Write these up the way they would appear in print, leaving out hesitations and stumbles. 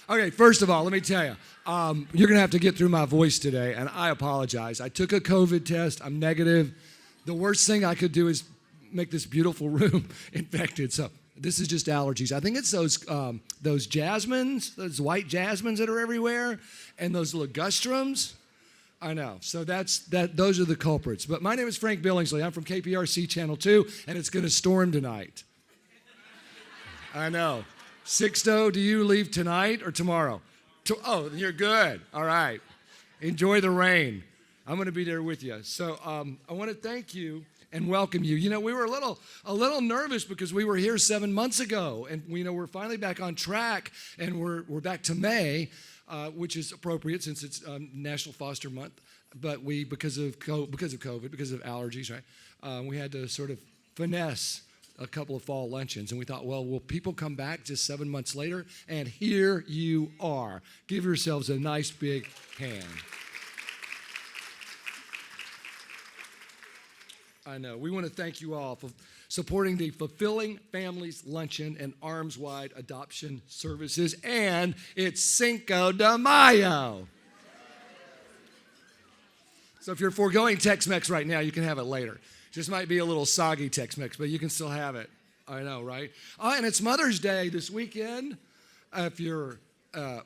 Okay, first of all, let me tell you, you're going to have to get through my voice today, and I apologize. I took a COVID test. I'm negative. The worst thing I could do is make this beautiful room infected. So this is just allergies. I think it's those jasmines, those white jasmines that are everywhere, and those ligustrums. I know. So those are the culprits. But my name is Frank Billingsley. I'm from KPRC Channel 2, and it's going to storm tonight. I know. Sixto, do you leave tonight or tomorrow? Oh, you're good. All right. Enjoy the rain. I'm going to be there with you. So I want to thank you and welcome you. You know, we were a little nervous because we were here 7 months ago, and we're finally back on track, and we're back to May, which is appropriate since it's National Foster Month. But because of COVID, because of allergies, right? We had to sort of finesse a couple of fall luncheons, and we thought, well, will people come back just 7 months later? And here you are. Give yourselves a nice big hand. I know. We want to thank you all for supporting the Fulfilling Families Luncheon and Arms Wide Adoption Services, and it's Cinco de Mayo. So if you're foregoing Tex-Mex right now, you can have it later. Just might be a little soggy Tex-Mex, but you can still have it. I know, right? Oh, and it's Mother's Day this weekend. If you're a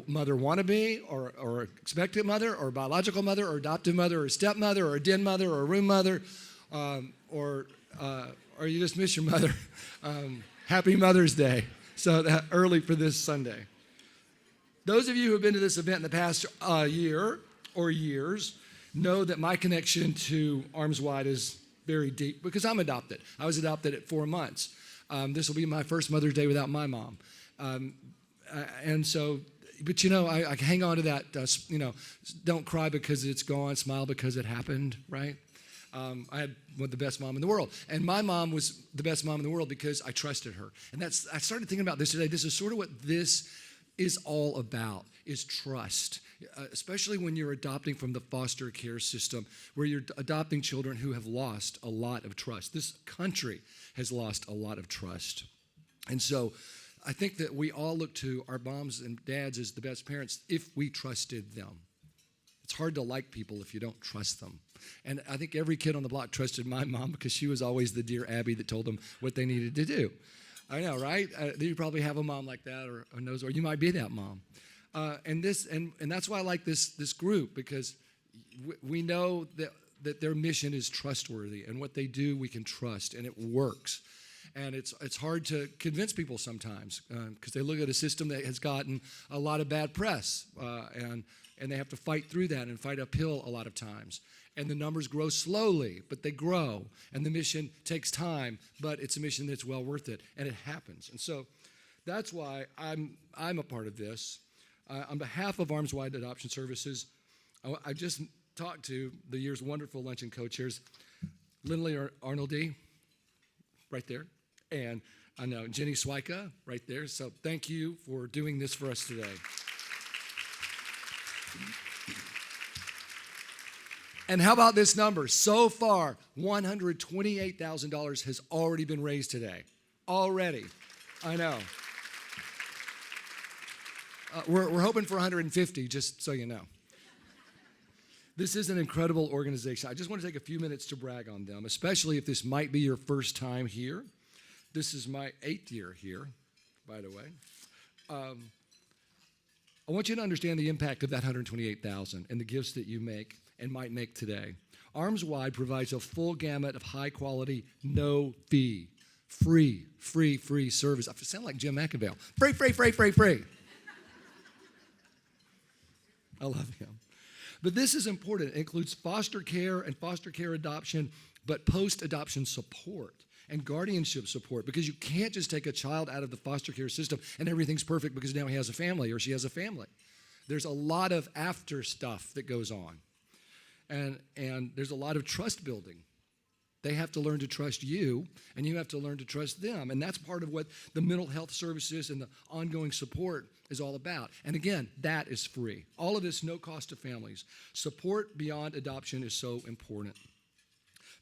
mother wannabe or expected mother or biological mother or adoptive mother or stepmother or a den mother or a room mother, or you just miss your mother, happy Mother's Day. So that early for this Sunday. Those of you who have been to this event in the past year or years know that my connection to Arms Wide is very deep because I'm adopted. I was adopted at 4 months. This will be my first Mother's Day without my mom. And so, but I hang on to that, don't cry because it's gone, smile because it happened, right? I had the best mom in the world. And my mom was the best mom in the world because I trusted her. And I started thinking about this today. This is sort of what this is all about, is trust. Especially when you're adopting from the foster care system, where you're adopting children who have lost a lot of trust. This country has lost a lot of trust. And so I think that we all look to our moms and dads as the best parents if we trusted them. It's hard to like people if you don't trust them. And I think every kid on the block trusted my mom because she was always the dear Abby that told them what they needed to do. I know, right? You probably have a mom like that, or you might be that mom. And that's why I like this group, because we know that their mission is trustworthy, and what they do we can trust, and it works. And it's hard to convince people sometimes because they look at a system that has gotten a lot of bad press, and they have to fight through that and fight uphill a lot of times. And the numbers grow slowly, but they grow. And the mission takes time, but it's a mission that's well worth it, and it happens. And so that's why I'm a part of this. On behalf of Arms Wide Adoption Services, I just talked to the year's wonderful luncheon co-chairs, Lindley or Arnoldy, right there, and I know Jenni Swyka, right there. So thank you for doing this for us today. And how about this number? So far, $128,000 has already been raised today. Already. I know. We're hoping for 150, just so you know. This is an incredible organization. I just want to take a few minutes to brag on them, especially if this might be your first time here. This is my 8th year here, by the way. I want you to understand the impact of that $128,000 and the gifts that you make and might make today. Arms Wide provides a full gamut of high quality, no fee, free service. I sound like Jim McAvale. Free. I love him. But this is important. It includes foster care and foster care adoption, but post-adoption support and guardianship support, because you can't just take a child out of the foster care system and everything's perfect because now he has a family or she has a family. There's a lot of after stuff that goes on. And there's a lot of trust building. They have to learn to trust you, and you have to learn to trust them. And that's part of what the mental health services and the ongoing support is all about. And again, that is free. All of this, no cost to families. Support beyond adoption is so important,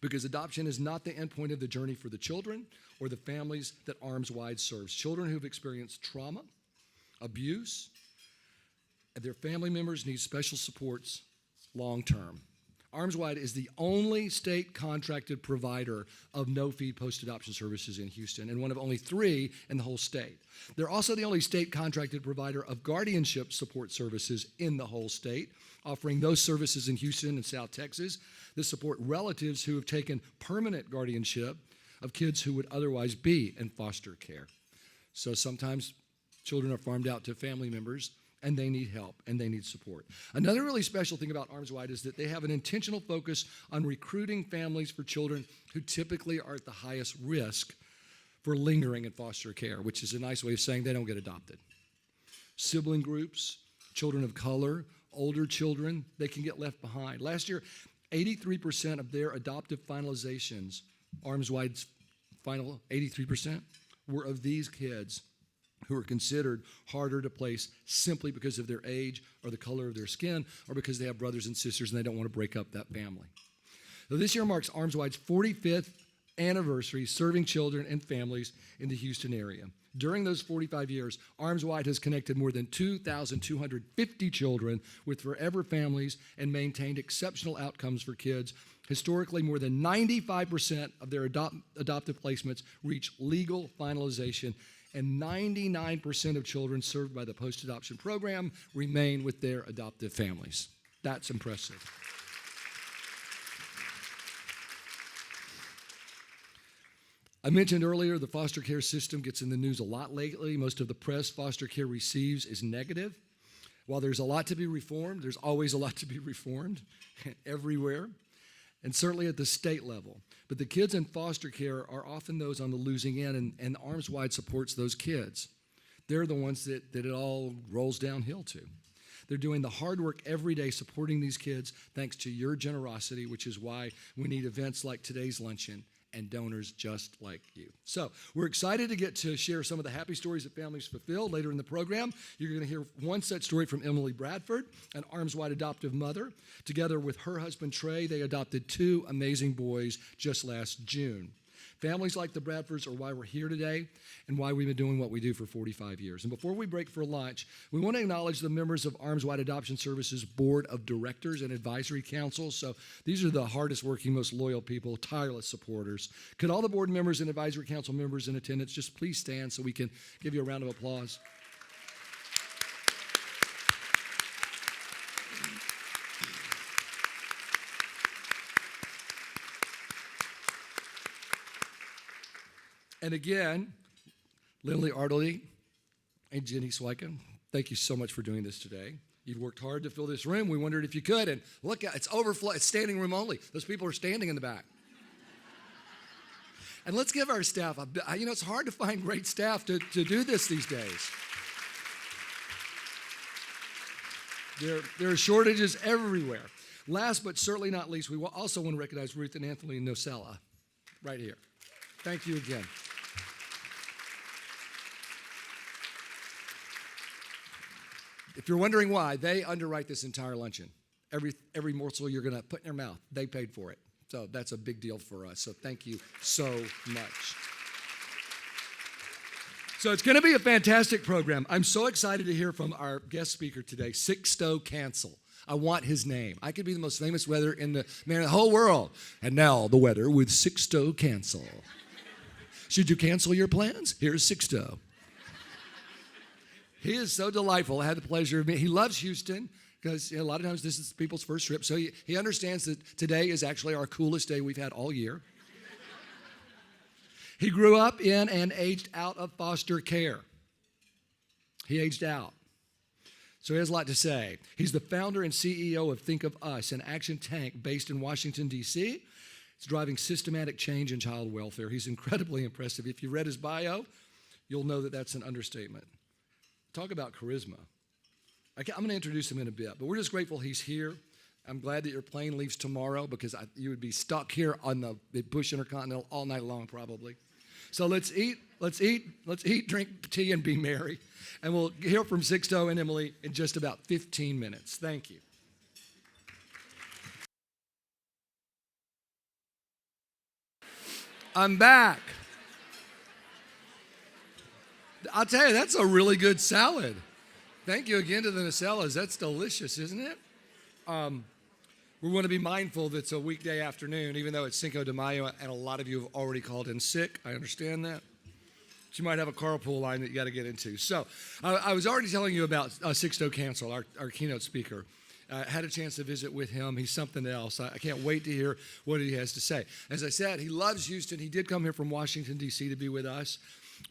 because adoption is not the end point of the journey for the children or the families that Arms Wide serves. Children who've experienced trauma, abuse, their family members need special supports long term. Arms Wide is the only state contracted provider of no-fee post-adoption services in Houston and one of only 3 in the whole state. They're also the only state contracted provider of guardianship support services in the whole state, offering those services in Houston and South Texas that support relatives who have taken permanent guardianship of kids who would otherwise be in foster care. So sometimes children are farmed out to family members, and they need help, and they need support. Another really special thing about Arms Wide is that they have an intentional focus on recruiting families for children who typically are at the highest risk for lingering in foster care, which is a nice way of saying they don't get adopted. Sibling groups, children of color, older children, they can get left behind. Last year, 83% of their adoptive finalizations, Arms Wide's final 83%, were of these kids who are considered harder to place simply because of their age or the color of their skin or because they have brothers and sisters and they don't want to break up that family. So this year marks Arms Wide's 45th anniversary serving children and families in the Houston area. During those 45 years, Arms Wide has connected more than 2,250 children with forever families and maintained exceptional outcomes for kids. Historically, more than 95% of their adoptive placements reach legal finalization, and 99% of children served by the post-adoption program remain with their adoptive families. That's impressive. I mentioned earlier the foster care system gets in the news a lot lately. Most of the press foster care receives is negative. While there's a lot to be reformed, there's always a lot to be reformed everywhere, and certainly at the state level. But the kids in foster care are often those on the losing end, and Arms Wide supports those kids. They're the ones that it all rolls downhill to. They're doing the hard work every day supporting these kids thanks to your generosity, which is why we need events like today's luncheon and donors just like you. So we're excited to get to share some of the happy stories that families fulfill later in the program. You're going to hear one such story from Emily Bradford, an Arms Wide adoptive mother. Together with her husband, Trey, they adopted 2 amazing boys just last June. Families like the Bradfords are why we're here today and why we've been doing what we do for 45 years. And before we break for lunch, we want to acknowledge the members of Arms Wide Adoption Services Board of Directors and Advisory Council. So these are the hardest working, most loyal people, tireless supporters. Could all the board members and advisory council members in attendance just please stand so we can give you a round of applause? And again, Lindley, Arnoldy, and Jenni, Swyka, thank you so much for doing this today. You've worked hard to fill this room. We wondered if you could, and look, it's overflow. It's standing room only. Those people are standing in the back. And let's give our staff, it's hard to find great staff to do this these days. There are shortages everywhere. Last but certainly not least, we also want to recognize Ruth and Anthony Nocella right here. Thank you again. If you're wondering why, they underwrite this entire luncheon. Every morsel you're going to put in your mouth, they paid for it. So that's a big deal for us. So thank you so much. So it's going to be a fantastic program. I'm so excited to hear from our guest speaker today, Sixto Cancel. I want his name. I could be the most famous weather in the whole world. And now the weather with Sixto Cancel. Should you cancel your plans? Here's Sixto. He is so delightful. I had the pleasure of meeting. He loves Houston because a lot of times this is people's first trip. So he understands that today is actually our coolest day we've had all year. He grew up in and aged out of foster care. He aged out. So he has a lot to say. He's the founder and CEO of Think of Us, an action tank based in Washington, D.C. It's driving systematic change in child welfare. He's incredibly impressive. If you read his bio, you'll know that that's an understatement. Talk about charisma. I'm going to introduce him in a bit, but we're just grateful he's here. I'm glad that your plane leaves tomorrow because you would be stuck here on the Bush Intercontinental all night long probably. So let's eat, drink tea, and be merry. And we'll hear from Sixto and Emily in just about 15 minutes. Thank you. I'm back. I'll tell you, that's a really good salad. Thank you again to the Nacellas. That's delicious, isn't it? We want to be mindful that it's a weekday afternoon, even though it's Cinco de Mayo, and a lot of you have already called in sick. I understand that. But you might have a carpool line that you got to get into. So I was already telling you about Sixto Cancel, our keynote speaker. Had a chance to visit with him. He's something else. I can't wait to hear what he has to say. As I said, he loves Houston. He did come here from Washington, D.C. to be with us.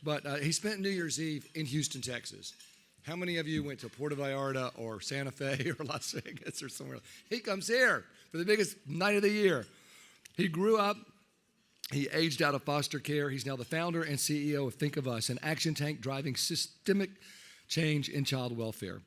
But he spent New Year's Eve in Houston, Texas. How many of you went to Puerto Vallarta or Santa Fe or Las Vegas or somewhere else? He comes here for the biggest night of the year. He grew up. He aged out of foster care. He's now the founder and CEO of Think of Us, an action tank driving systemic change in child welfare.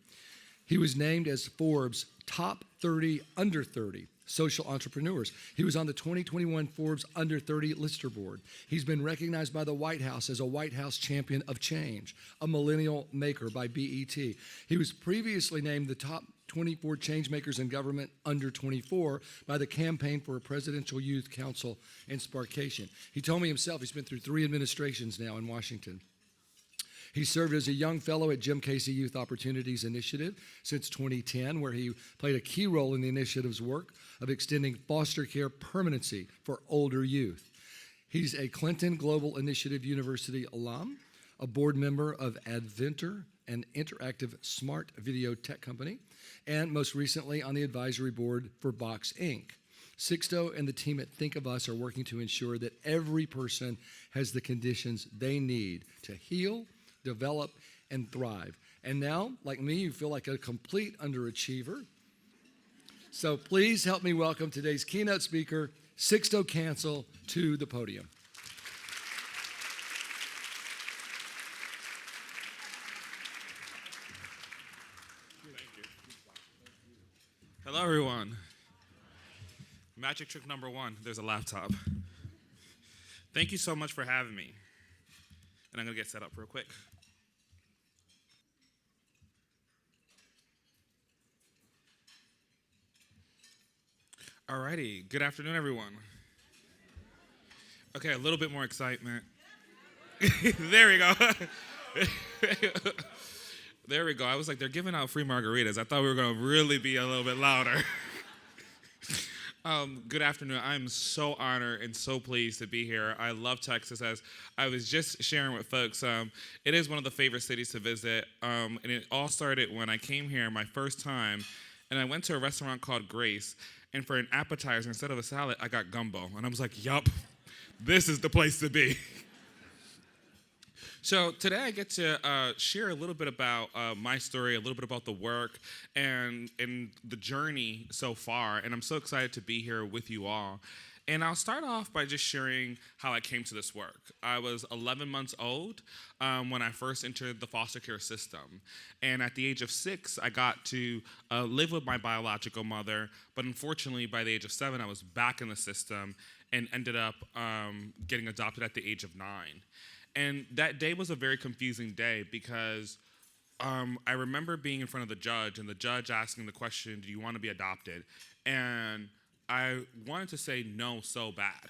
He was named as Forbes' top 30 under 30 social entrepreneurs. He was on the 2021 Forbes Under 30 Lister board. He's been recognized by the White House as a White House champion of change, a millennial maker by BET. He was previously named the top 24 change makers in government under 24 by the Campaign for a Presidential Youth Council and Sparkation. He told me himself he's been through 3 administrations now in Washington. He served as a young fellow at Jim Casey Youth Opportunities Initiative since 2010, where he played a key role in the initiative's work of extending foster care permanency for older youth. He's a Clinton Global Initiative University alum, a board member of Adventure, an interactive smart video tech company, and most recently on the advisory board for Box Inc. Sixto and the team at Think of Us are working to ensure that every person has the conditions they need to heal, develop, and thrive. And now, like me, you feel like a complete underachiever. So please help me welcome today's keynote speaker, Sixto Cancel, to the podium. Thank you. Hello, everyone. Magic trick number 1, there's a laptop. Thank you so much for having me. And I'm going to get set up real quick. Alrighty, good afternoon, everyone. Okay, a little bit more excitement. There we go. There we go. I was like, they're giving out free margaritas. I thought we were going to really be a little bit louder. Good afternoon. I'm so honored and so pleased to be here. I love Texas. As I was just sharing with folks, it is one of the favorite cities to visit. And it all started when I came here my first time, and I went to a restaurant called Grace. And for an appetizer, instead of a salad, I got gumbo. And I was like, yup, this is the place to be. So today I get to share a little bit about my story, a little bit about the work, and the journey so far. And I'm so excited to be here with you all. And I'll start off by just sharing how I came to this work. I was 11 months old when I first entered the foster care system. And at the age of 6, I got to live with my biological mother. But unfortunately, by the age of 7, I was back in the system and ended up getting adopted at the age of 9. And that day was a very confusing day because I remember being in front of the judge and the judge asking the question, do you want to be adopted? And I wanted to say no so bad,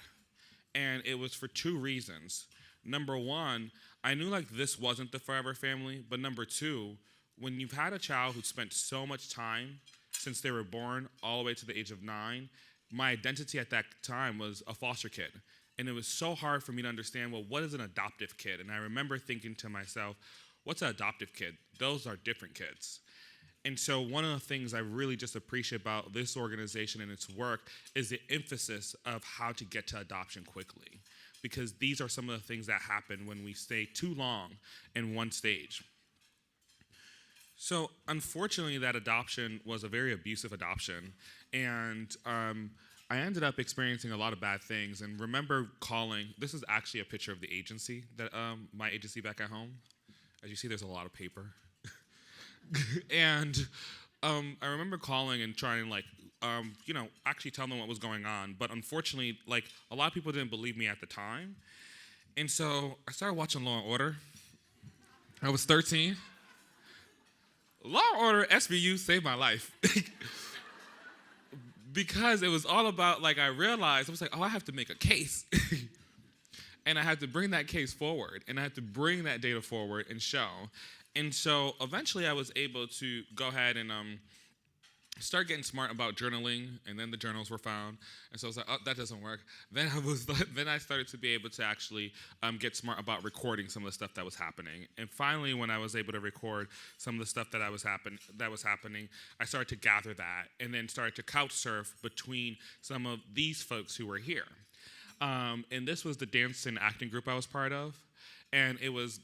and it was for 2 reasons. Number 1, I knew like this wasn't the forever family, but number 2, when you've had a child who spent so much time since they were born all the way to the age of 9, my identity at that time was a foster kid, and it was so hard for me to understand, well, what is an adoptive kid? And I remember thinking to myself, what's an adoptive kid? Those are different kids. And so one of the things I really just appreciate about this organization and its work is the emphasis of how to get to adoption quickly, because these are some of the things that happen when we stay too long in one stage. So unfortunately, that adoption was a very abusive adoption, and I ended up experiencing a lot of bad things. And remember calling, this is actually a picture of the agency, that my agency back at home. As you see, there's a lot of paper. And I remember calling and trying to actually tell them what was going on. But unfortunately, a lot of people didn't believe me at the time. And so I started watching Law & Order. I was 13. Law & Order, SVU saved my life. Because it was all about, I realized, I was like, oh, I have to make a case. And I had to bring that case forward. And I had to bring that data forward and show. And so eventually I was able to go ahead and start getting smart about journaling, and then the journals were found, and so I was like, oh, that doesn't work. Then I started to be able to actually get smart about recording some of the stuff that was happening. And finally, when I was able to record some of the stuff that was happening, I started to gather that, and then started to couch surf between some of these folks who were here. And this was the dance and acting group I was part of, and it was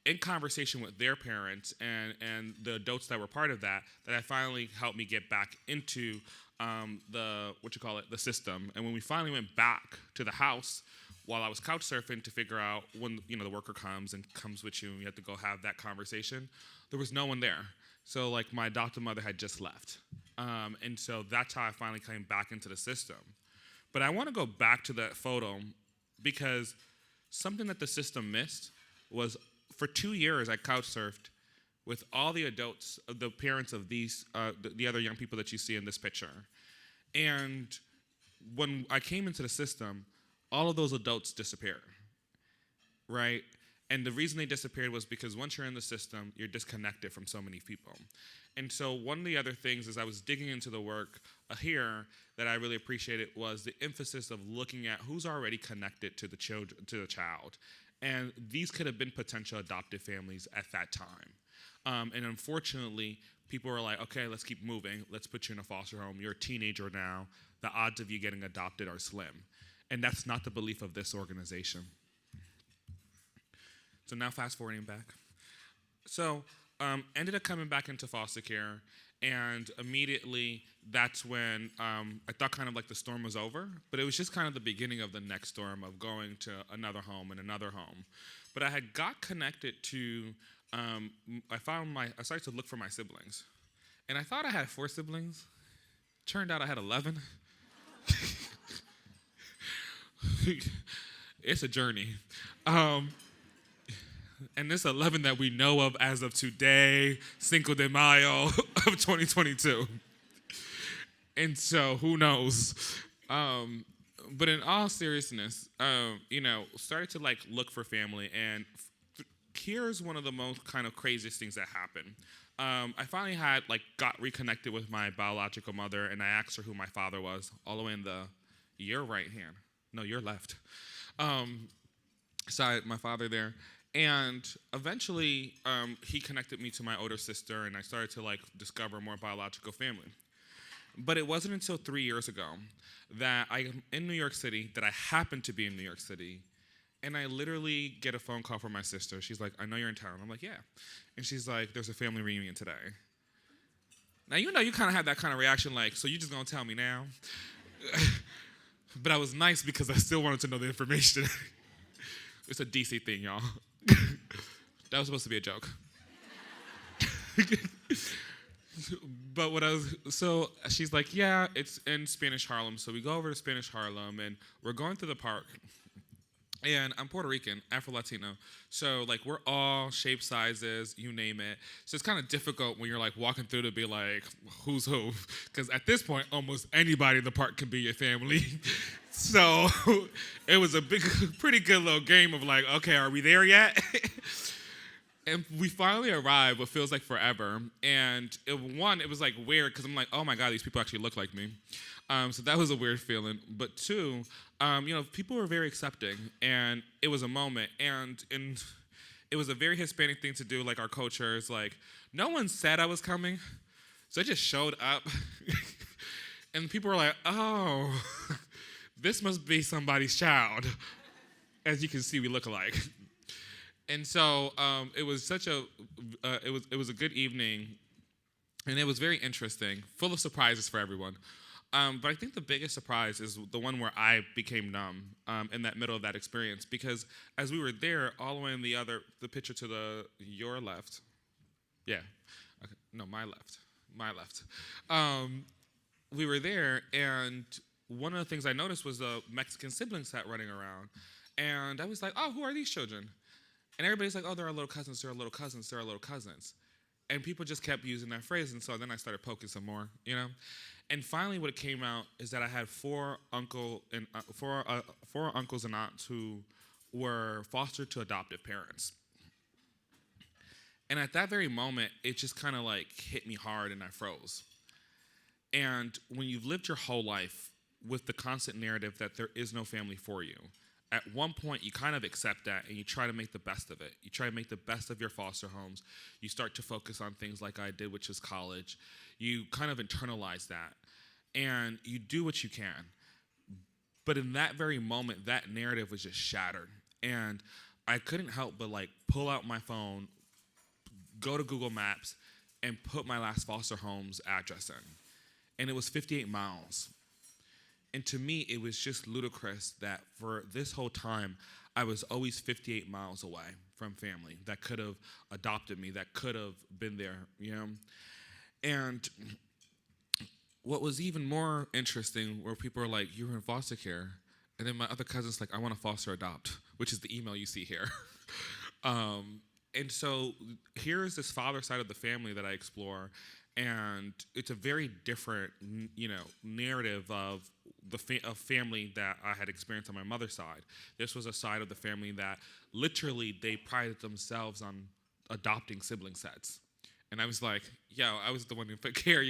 in conversation with their parents and the adults that were part of that I finally helped me get back into the system. And when we finally went back to the house, while I was couch surfing to figure out when the worker comes with you and you have to go have that conversation, there was no one there. So like my adopted mother had just left, and so that's how I finally came back into the system. But I want to go back to that photo because something that the system missed was, for 2 years, I couch surfed with all the adults, the parents of these, the other young people that you see in this picture. And when I came into the system, all of those adults disappeared, right? And the reason they disappeared was because once you're in the system, you're disconnected from so many people. And so one of the other things as I was digging into the work here that I really appreciated was the emphasis of looking at who's already connected to the child. And these could have been potential adoptive families at that time. And unfortunately, people were like, okay, let's keep moving. Let's put you in a foster home. You're a teenager now. The odds of you getting adopted are slim. And that's not the belief of this organization. So now fast forwarding back. So ended up coming back into foster care. And immediately, that's when I thought kind of like the storm was over, but it was just kind of the beginning of the next storm of going to another home and another home. But I had got connected to, I started to look for my siblings. And I thought I had 4 siblings. Turned out I had 11. It's a journey. And this 11 that we know of as of today, Cinco de Mayo of 2022. And so, who knows? But in all seriousness, started to like look for family. And here's one of the most kind of craziest things that happened. I finally got reconnected with my biological mother, and I asked her who my father was, all the way in your right hand. No, your left. Side, my father there. And eventually, he connected me to my older sister, and I started to discover more biological family. But it wasn't until 3 years ago that I'm in New York City, that I happened to be in New York City, and I literally get a phone call from my sister. She's like, I know you're in town. I'm like, yeah. And she's like, there's a family reunion today. Now, you kind of had that kind of reaction, so you just gonna tell me now? But I was nice because I still wanted to know the information. It's a DC thing, y'all. That was supposed to be a joke. But so she's like, yeah, it's in Spanish Harlem. So we go over to Spanish Harlem, and we're going through the park. And I'm Puerto Rican, Afro-Latino. So, we're all shape, sizes, you name it. So it's kind of difficult when you're, walking through to be like, who's who? Because at this point, almost anybody in the park can be your family. So it was a pretty good little game of okay, are we there yet? And we finally arrived, what feels like forever. And it was weird because I'm like, oh my God, these people actually look like me. So that was a weird feeling. But 2, people were very accepting, and it was a moment. And it was a very Hispanic thing to do. Our culture is no one said I was coming, so I just showed up. And people were like, oh, this must be somebody's child. As you can see, we look alike. And so it was it was a good evening, and it was very interesting, full of surprises for everyone. But I think the biggest surprise is the one where I became numb in that middle of that experience, because as we were there, all the way in the picture to your left, yeah, okay. No, my left. We were there, and one of the things I noticed was the Mexican siblings sat running around, and I was like, oh, who are these children? And everybody's like, oh, they're our little cousins, they're our little cousins, they're our little cousins. And people just kept using that phrase, and so then I started poking some more, And finally, what came out is that I had 4 uncles and aunts who were fostered to adoptive parents. And at that very moment, it just kind of like hit me hard and I froze. And when you've lived your whole life with the constant narrative that there is no family for you, at one point you kind of accept that and you try to make the best of it. You try to make the best of your foster homes. You start to focus on things like I did, which is college. You kind of internalize that and you do what you can. But in that very moment, that narrative was just shattered. And I couldn't help but like pull out my phone, go to Google Maps, and put my last foster home's address in. And it was 58 miles. And to me, it was just ludicrous that for this whole time, I was always 58 miles away from family that could have adopted me, that could have been there, you know? And what was even more interesting were people were like, you were in foster care. And then my other cousin's like, I want to foster adopt, which is the email you see here. And so here is this father side of the family that I explore. And it's a very different, narrative of of family that I had experienced on my mother's side. This was a side of the family that literally they prided themselves on adopting sibling sets. And I was like, I was the one who took care,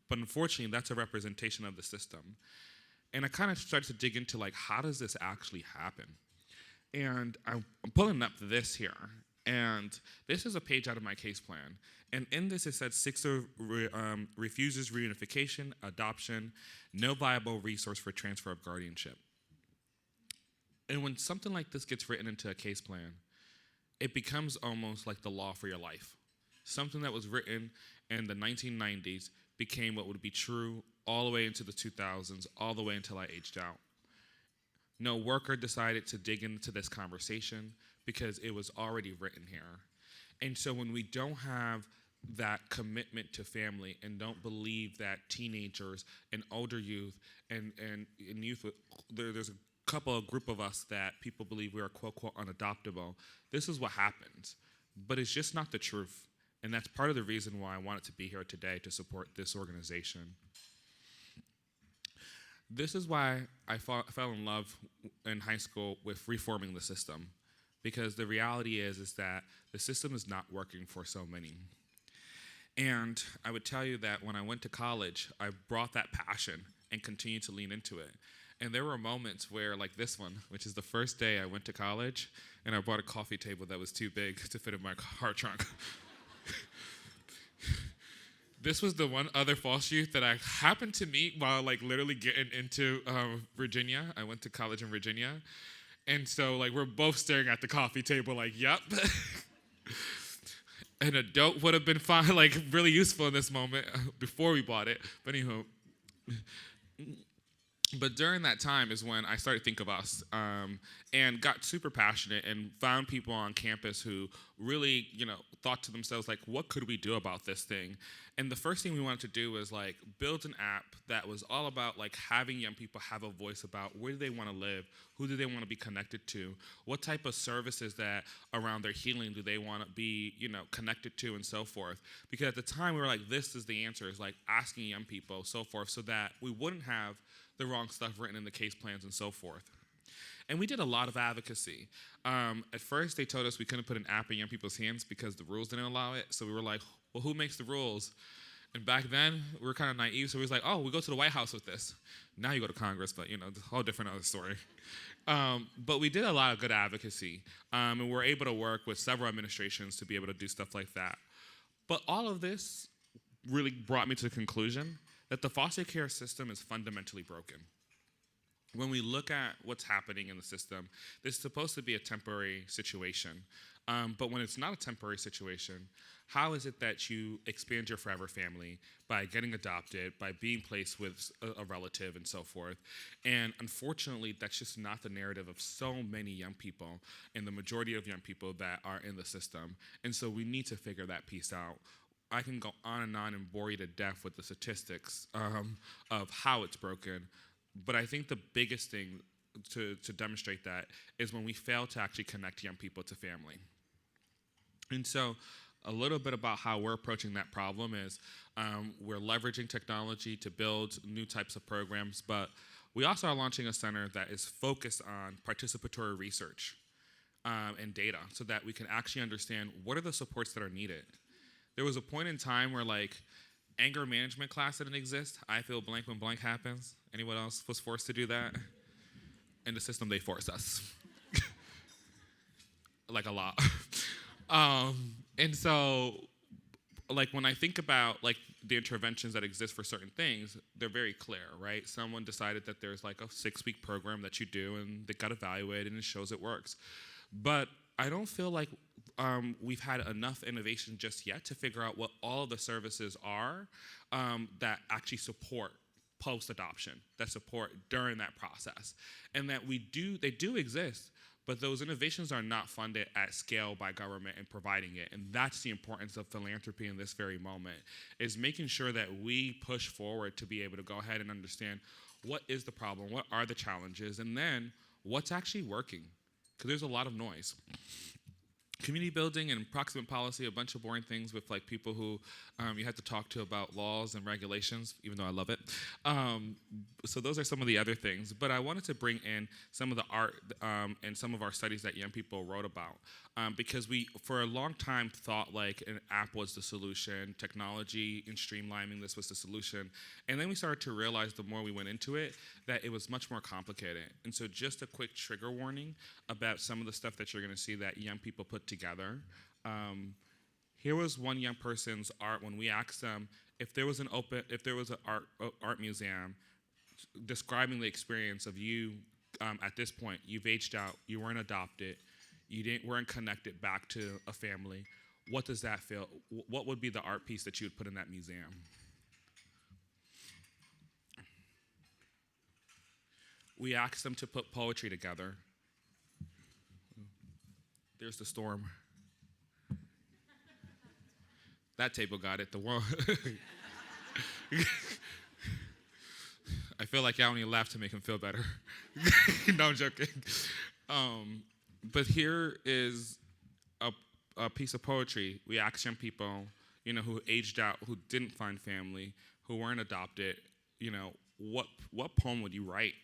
but unfortunately, that's a representation of the system. And I kind of started to dig into like, how does this actually happen? And I'm pulling up this here. And this is a page out of my case plan. And in this, it said Sixto refuses reunification, adoption, no viable resource for transfer of guardianship. And when something like this gets written into a case plan, it becomes almost like the law for your life. Something that was written in the 1990s became what would be true all the way into the 2000s, all the way until I aged out. No worker decided to dig into this conversation because it was already written here. And so when we don't have that commitment to family and don't believe that teenagers and older youth and youth, there's a group of us that people believe we are quote, quote, unadoptable, this is what happens. But it's just not the truth. And that's part of the reason why I wanted to be here today to support this organization. This is why I fell in love in high school with reforming the system. Because the reality is that the system is not working for so many. And I would tell you that when I went to college, I brought that passion and continued to lean into it. And there were moments where, like this one, which is the first day I went to college, and I bought a coffee table that was too big to fit in my car trunk. This was the one other foster youth that I happened to meet while like literally getting into Virginia. I went to college in Virginia. And so like we're both staring at the coffee table like, yep. An adult would have been fine, like really useful in this moment before we bought it. But anywho, but during that time is when I started to think of us and got super passionate and found people on campus who really, thought to themselves, like, what could we do about this thing? And the first thing we wanted to do was like build an app that was all about like having young people have a voice about where do they want to live, who do they want to be connected to, what type of services that around their healing do they want to be, connected to and so forth. Because at the time we were like, this is the answer, is like asking young people, so forth, so that we wouldn't have the wrong stuff written in the case plans and so forth. And we did a lot of advocacy. At first, they told us we couldn't put an app in young people's hands because the rules didn't allow it. So we were like, well, who makes the rules? And back then, we were kind of naive. So we was like, oh, we go to the White House with this. Now you go to Congress, but, it's a whole different other story. But we did a lot of good advocacy. And we were able to work with several administrations to be able to do stuff like that. But all of this really brought me to the conclusion that the foster care system is fundamentally broken. When we look at what's happening in the system, this is supposed to be a temporary situation. But when it's not a temporary situation, how is it that you expand your forever family by getting adopted, by being placed with a relative and so forth? And unfortunately, that's just not the narrative of so many young people and the majority of young people that are in the system. And so we need to figure that piece out. I can go on and bore you to death with the statistics of how it's broken. But I think the biggest thing to demonstrate that is when we fail to actually connect young people to family. And so a little bit about how we're approaching that problem is we're leveraging technology to build new types of programs, but we also are launching a center that is focused on participatory research. and data so that we can actually understand what are the supports that are needed. There was a point in time where like anger management class didn't exist. I feel blank when blank happens. Anyone else was forced to do that? In the system, they forced us. Like a lot. And so, like when I think about like the interventions that exist for certain things, they're very clear, right? Someone decided that there's like a 6-week program that you do and they got evaluated and it shows it works. But I don't feel like we've had enough innovation just yet to figure out what all of the services are that actually support post-adoption, that support during that process. And that they do exist, but those innovations are not funded at scale by government and providing it. And that's the importance of philanthropy in this very moment, is making sure that we push forward to be able to go ahead and understand what is the problem, what are the challenges, and then what's actually working. Because there's a lot of noise. Community building and proximate policy, a bunch of boring things with like people who you have to talk to about laws and regulations, even though I love it. So those are some of the other things. But I wanted to bring in some of the art and some of our studies that young people wrote about. Because we, for a long time, thought like an app was the solution, technology and streamlining this was the solution. And then we started to realize the more we went into it, that it was much more complicated. And so just a quick trigger warning about some of the stuff that you're gonna see that young people put together. Here was one young person's art when we asked them if there was an art museum describing the experience of you at this point. You've aged out, you weren't adopted, weren't connected back to a family. What does that feel? What would be the art piece that you would put in that museum? We asked them to put poetry together. There's the storm. That table got it. The world. I feel like I only laughed to make him feel better. No, I'm joking. But here is a piece of poetry. We asked young people, who aged out, who didn't find family, who weren't adopted, what poem would you write?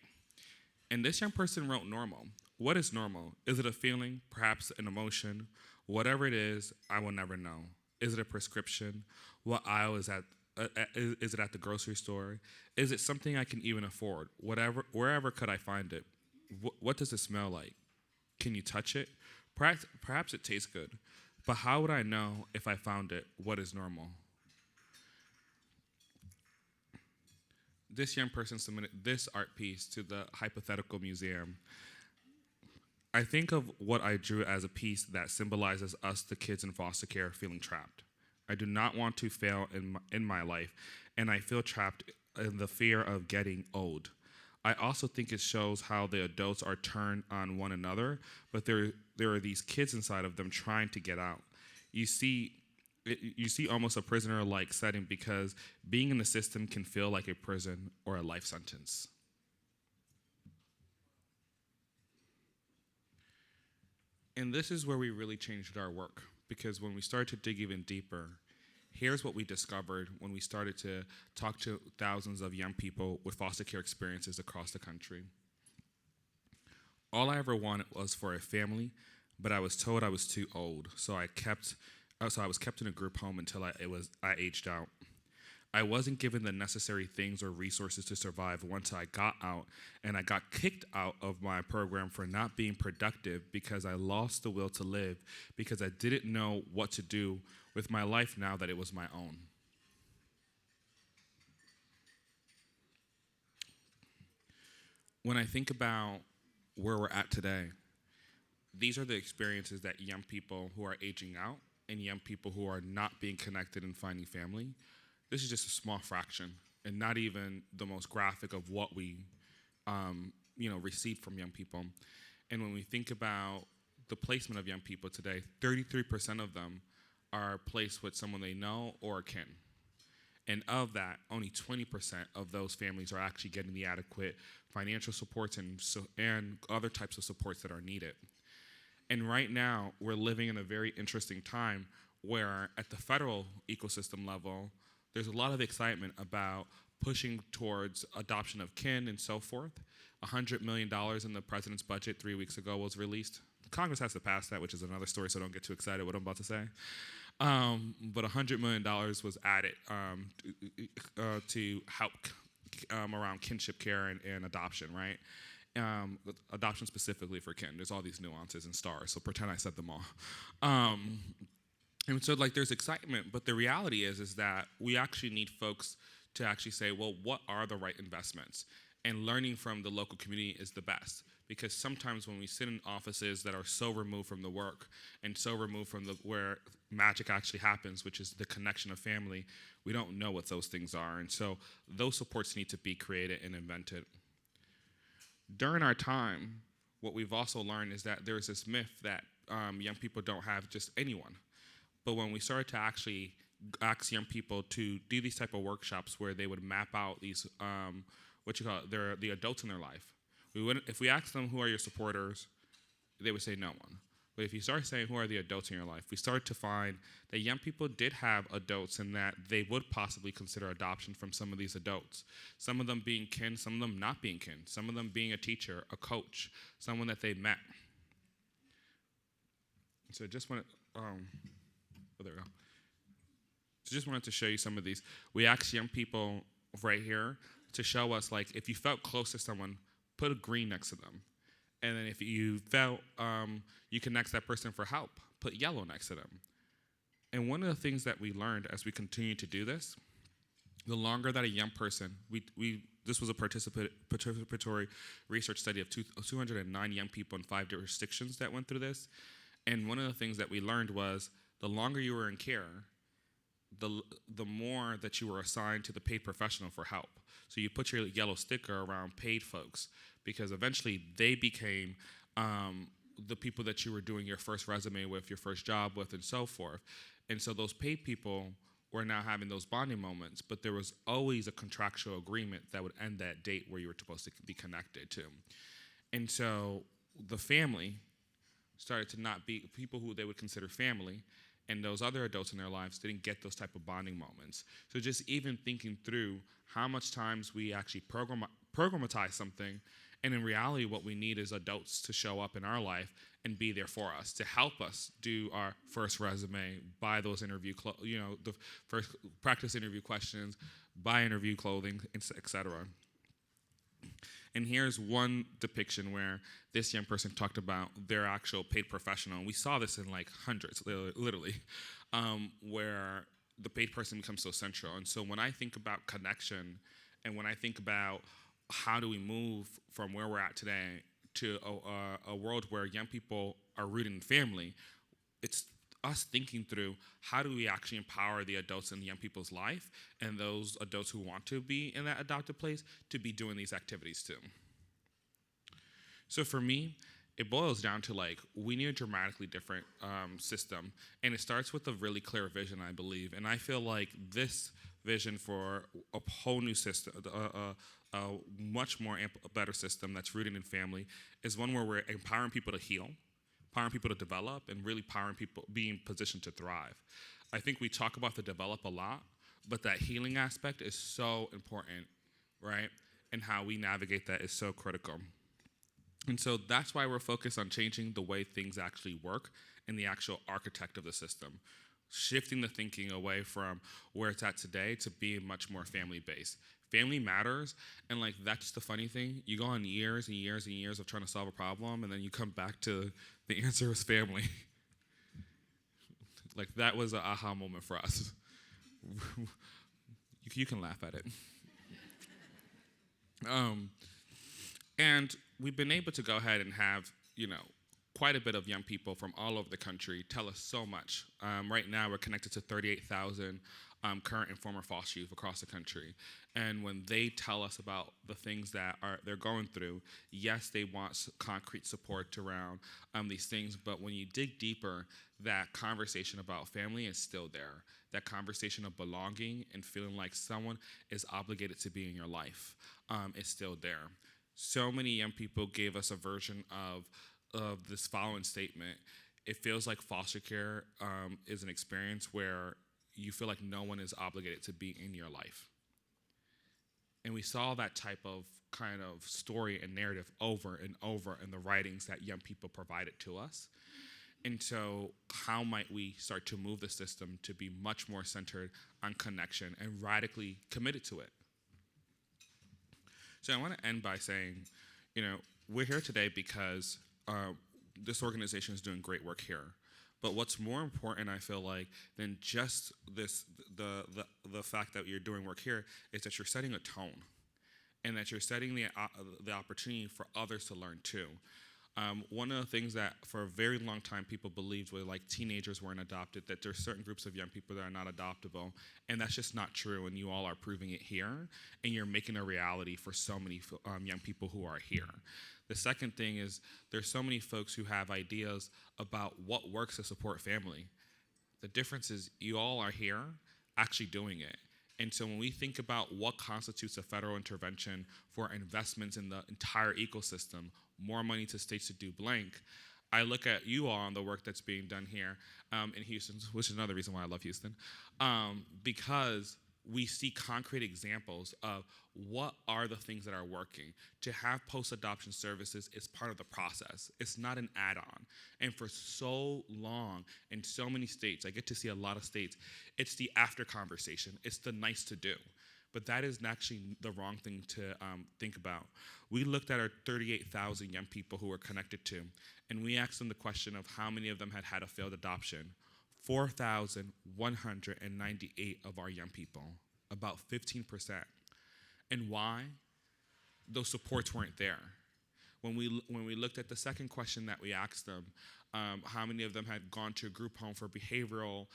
And this young person wrote normal. What is normal? Is it a feeling, perhaps an emotion? Whatever it is, I will never know. Is it a prescription? What aisle is is it at the grocery store? Is it something I can even afford? Wherever could I find it? What does it smell like? Can you touch it? Perhaps it tastes good. But how would I know if I found it? What is normal? This young person submitted this art piece to the hypothetical museum. I think of what I drew as a piece that symbolizes us, the kids in foster care, feeling trapped. I do not want to fail in my life, and I feel trapped in the fear of getting old. I also think it shows how the adults are turned on one another, but there are these kids inside of them trying to get out. You see almost a prisoner-like setting because being in the system can feel like a prison or a life sentence. And this is where we really changed our work, because when we started to dig even deeper, here's what we discovered when we started to talk to thousands of young people with foster care experiences across the country. All I ever wanted was for a family, but I was told I was too old, so I was kept in a group home until I aged out. I wasn't given the necessary things or resources to survive once I got out, and I got kicked out of my program for not being productive because I lost the will to live, because I didn't know what to do with my life now that it was my own. When I think about where we're at today, these are the experiences that young people who are aging out and young people who are not being connected and finding family. This is just a small fraction, and not even the most graphic of what we, receive from young people. And when we think about the placement of young people today, 33% of them are placed with someone they know or kin. And of that, only 20% of those families are actually getting the adequate financial supports and other types of supports that are needed. And right now, we're living in a very interesting time where at the federal ecosystem level, there's a lot of excitement about pushing towards adoption of kin and so forth. $100 million in the president's budget 3 weeks ago was released Congress has to pass that, which is another story, so don't get too excited what I'm about to say. But $100 million was added to help around kinship care and adoption, right? Adoption specifically for kin. There's all these nuances and stars, so pretend I said them all. And so like there's excitement, but the reality is that we actually need folks to actually say, well, what are the right investments? And learning from the local community is the best. Because sometimes when we sit in offices that are so removed from the work and so removed from where magic actually happens, which is the connection of family, we don't know what those things are. And so those supports need to be created and invented. During our time, what we've also learned is that there's this myth that young people don't have just anyone. But when we started to actually ask young people to do these type of workshops where they would map out these, the adults in their life. If we asked them who are your supporters, they would say no one. But if you start saying who are the adults in your life, we started to find that young people did have adults and that they would possibly consider adoption from some of these adults. Some of them being kin, some of them not being kin, some of them being a teacher, a coach, someone that they met. So just wanted, there we go. So just wanted to show you some of these. We asked young people right here to show us, like, if you felt close to someone, put a green next to them. And then if you felt you can ask that person for help, put yellow next to them. And one of the things that we learned as we continue to do this, the longer that a young person, this was a participatory research study of 209 young people in 5 jurisdictions that went through this. And one of the things that we learned was the longer you were in care, the more that you were assigned to the paid professional for help. So you put your yellow sticker around paid folks because eventually they became the people that you were doing your first resume with, your first job with, and so forth. And so those paid people were now having those bonding moments, but there was always a contractual agreement that would end that date where you were supposed to be connected to. And so the family started to not be people who they would consider family, and those other adults in their lives didn't get those type of bonding moments. So just even thinking through how much times we actually programatize something, and in reality what we need is adults to show up in our life and be there for us, to help us do our first resume, buy those interview, the first practice interview questions, buy interview clothing, etc. And here's one depiction where this young person talked about their actual paid professional. And we saw this in like hundreds, literally, where the paid person becomes so central. And so when I think about connection and when I think about how do we move from where we're at today to a world where young people are rooted in family, it's us thinking through how do we actually empower the adults in young people's life and those adults who want to be in that adopted place to be doing these activities too. So for me, it boils down to like, we need a dramatically different system, and it starts with a really clear vision, I believe. And I feel like this vision for a whole new system, a much more better system that's rooted in family, is one where we're empowering people to heal, empowering people to develop, and really empowering people being positioned to thrive. I think we talk about the develop a lot, but that healing aspect is so important, right? And how we navigate that is so critical. And so that's why we're focused on changing the way things actually work and the actual architect of the system, shifting the thinking away from where it's at today to being much more family-based. Family matters, and like that's the funny thing. You go on years and years and years of trying to solve a problem, and then you come back to the answer is family. Like that was an aha moment for us. You can laugh at it. And we've been able to go ahead and have, quite a bit of young people from all over the country tell us so much. Right now, we're connected to 38,000 current and former foster youth across the country. And when they tell us about the things that they're going through, yes, they want concrete support around these things, but when you dig deeper, that conversation about family is still there. That conversation of belonging and feeling like someone is obligated to be in your life is still there. So many young people gave us a version of this following statement. It feels like foster care is an experience where you feel like no one is obligated to be in your life. And we saw that type of kind of story and narrative over and over in the writings that young people provided to us. And so how might we start to move the system to be much more centered on connection and radically committed to it? So I want to end by saying, we're here today because this organization is doing great work here. But what's more important, I feel like, than just the fact that you're doing work here is that you're setting a tone, and that you're setting the opportunity for others to learn too. One of the things that for a very long time people believed were like teenagers weren't adopted, that there's certain groups of young people that are not adoptable, and that's just not true, and you all are proving it here, and you're making a reality for so many young people who are here. The second thing is there's so many folks who have ideas about what works to support family. The difference is you all are here actually doing it. And so when we think about what constitutes a federal intervention for investments in the entire ecosystem, more money to states to do blank, I look at you all and the work that's being done here in Houston, which is another reason why I love Houston, because we see concrete examples of what are the things that are working. To have post-adoption services is part of the process. It's not an add-on. And for so long, in so many states, I get to see a lot of states, it's the after conversation. It's the nice to do. But that is actually the wrong thing to think about. We looked at our 38,000 young people who we're connected to, and we asked them the question of how many of them had had a failed adoption. 4,198 of our young people, about 15%. And why? Those supports weren't there. When we looked at the second question that we asked them, how many of them had gone to a group home for behavioral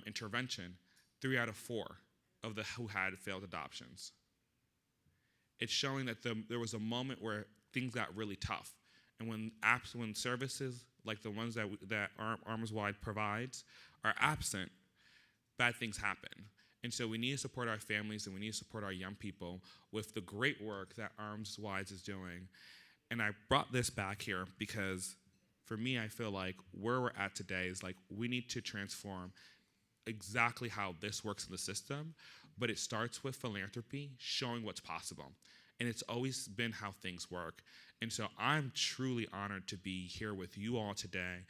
intervention, 3 out of 4 of who had failed adoptions. It's showing that there was a moment where things got really tough. And when services like the ones that Arms Wide provides are absent, bad things happen. And so we need to support our families and we need to support our young people with the great work that Arms Wide is doing. And I brought this back here because for me, I feel like where we're at today is like we need to transform exactly how this works in the system, but it starts with philanthropy, showing what's possible. And it's always been how things work. And so I'm truly honored to be here with you all today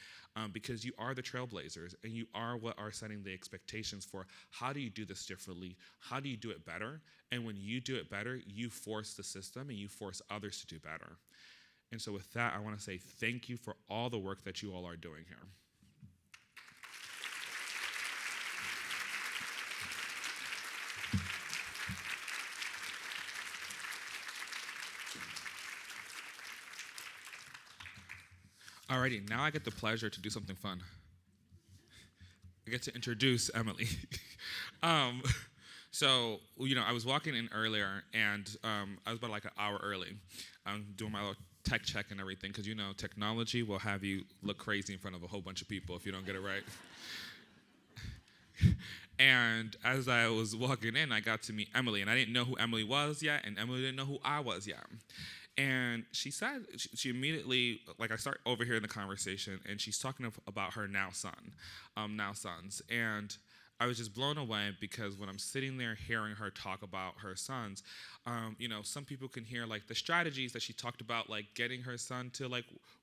because you are the trailblazers and you are what are setting the expectations for how do you do this differently? How do you do it better? And when you do it better, you force the system and you force others to do better. And so with that, I want to say thank you for all the work that you all are doing here. Alrighty, now I get the pleasure to do something fun. I get to introduce Emily. So, I was walking in earlier, and I was about like an hour early. I'm doing my little tech check and everything, because technology will have you look crazy in front of a whole bunch of people if you don't get it right. And as I was walking in, I got to meet Emily, and I didn't know who Emily was yet, and Emily didn't know who I was yet. And she said, she immediately, I start overhearing the conversation, and she's talking about her now sons. And I was just blown away because when I'm sitting there hearing her talk about her sons, some people can hear the strategies that she talked about, getting her son to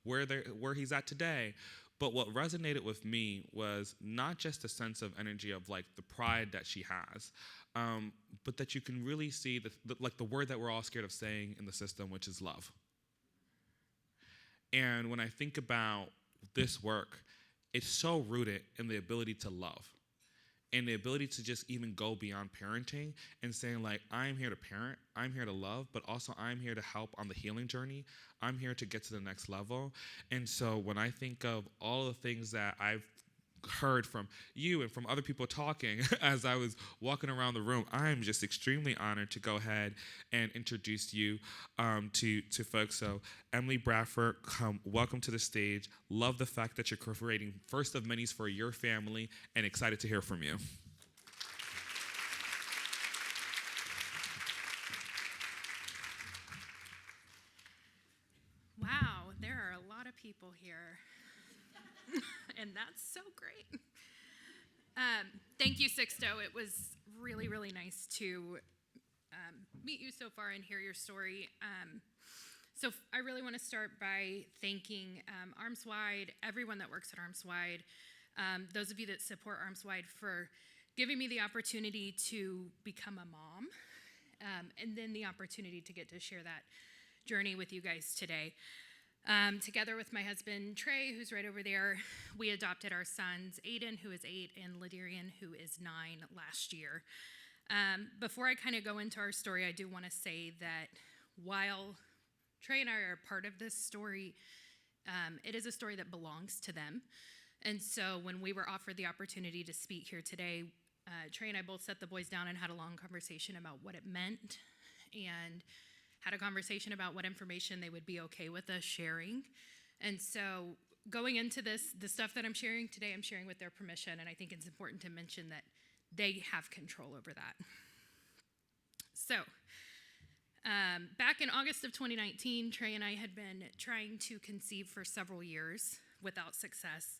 where he's at today. But what resonated with me was not just a sense of energy of the pride that she has, but that you can really see the word that we're all scared of saying in the system, which is love. And when I think about this work, it's so rooted in the ability to love and the ability to just even go beyond parenting and saying I'm here to parent, I'm here to love, but also I'm here to help on the healing journey. I'm here to get to the next level. And so when I think of all the things that I've heard from you and from other people talking as I was walking around the room, I'm just extremely honored to go ahead and introduce you to folks. So Emily Bradford, welcome to the stage. Love the fact that you're creating first of many's for your family and excited to hear from you. Wow, there are a lot of people here. And that's so great. Thank you, Sixto. It was really, really nice to meet you so far and hear your story. So I really want to start by thanking Arms Wide, everyone that works at Arms Wide, those of you that support Arms Wide for giving me the opportunity to become a mom, and then the opportunity to get to share that journey with you guys today. Together with my husband, Trey, who's right over there, we adopted our sons, Aiden, who is 8, and Ladarian, who is 9, last year. Before I kind of go into our story, I do want to say that while Trey and I are a part of this story, it is a story that belongs to them. And so when we were offered the opportunity to speak here today, Trey and I both sat the boys down and had a long conversation about what it meant, and had a conversation about what information they would be okay with us sharing. And so going into this, the stuff that I'm sharing today, I'm sharing with their permission, and I think it's important to mention that they have control over that. So back in August of 2019, Trey and I had been trying to conceive for several years without success.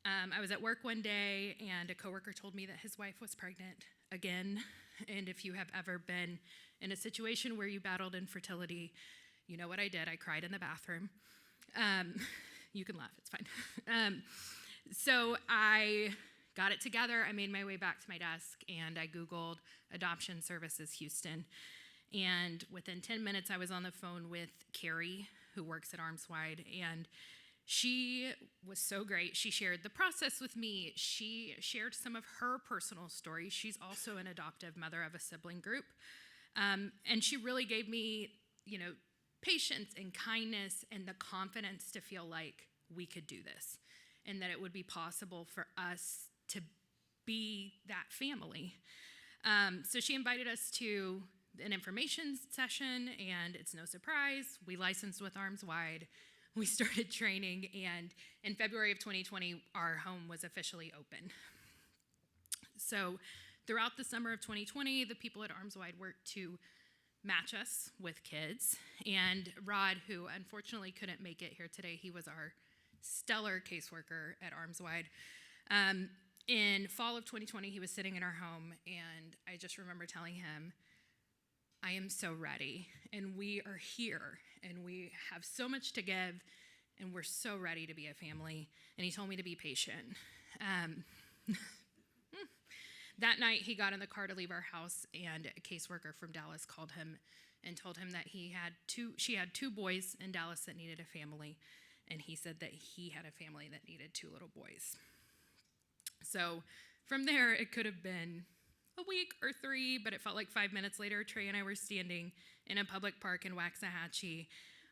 I was at work one day, and a coworker told me that his wife was pregnant again. And if you have ever been in a situation where you battled infertility, you know what I did. I cried in the bathroom. You can laugh, it's fine. So I got it together. I made my way back to my desk, and I Googled Adoption Services Houston. And within 10 minutes, I was on the phone with Carrie, who works at Arms Wide, and she was so great. She shared the process with me. She shared some of her personal stories. She's also an adoptive mother of a sibling group. And she really gave me, patience and kindness and the confidence to feel like we could do this and that it would be possible for us to be that family. So she invited us to an information session, and it's no surprise, we licensed with Arms Wide. We started training, and in February of 2020, our home was officially open. So throughout the summer of 2020, the people at Arms Wide worked to match us with kids. And Rod, who unfortunately couldn't make it here today, he was our stellar caseworker at Arms Wide. In fall of 2020, he was sitting in our home, and I just remember telling him, I am so ready, and we are here, and we have so much to give, and we're so ready to be a family. And he told me to be patient. That night, he got in the car to leave our house, and a caseworker from Dallas called him and told him that she had 2 boys in Dallas that needed a family, and he said that he had a family that needed 2 little boys. So from there, it could have been a week or 3, but it felt like 5 minutes later, Trey and I were standing in a public park in Waxahachie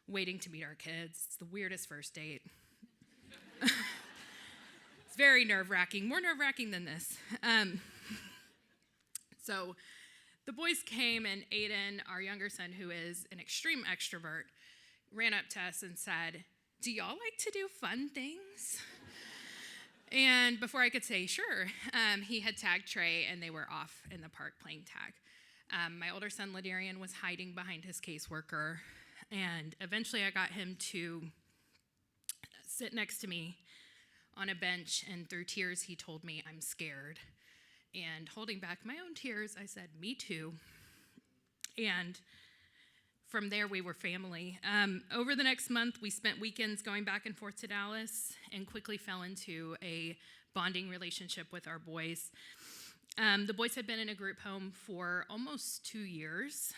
waiting to meet our kids. It's the weirdest first date. It's very nerve-wracking, more nerve-wracking than this. So the boys came, and Aiden, our younger son, who is an extreme extrovert, ran up to us and said, "Do y'all like to do fun things?" And before I could say sure, he had tagged Trey, and they were off in the park playing tag. My older son, Ladarian, was hiding behind his caseworker, and eventually I got him to sit next to me on a bench, and through tears, he told me, "I'm scared." And holding back my own tears, I said, "Me too." And from there, we were family. Over the next month, we spent weekends going back and forth to Dallas and quickly fell into a bonding relationship with our boys. The boys had been in a group home for almost 2 years,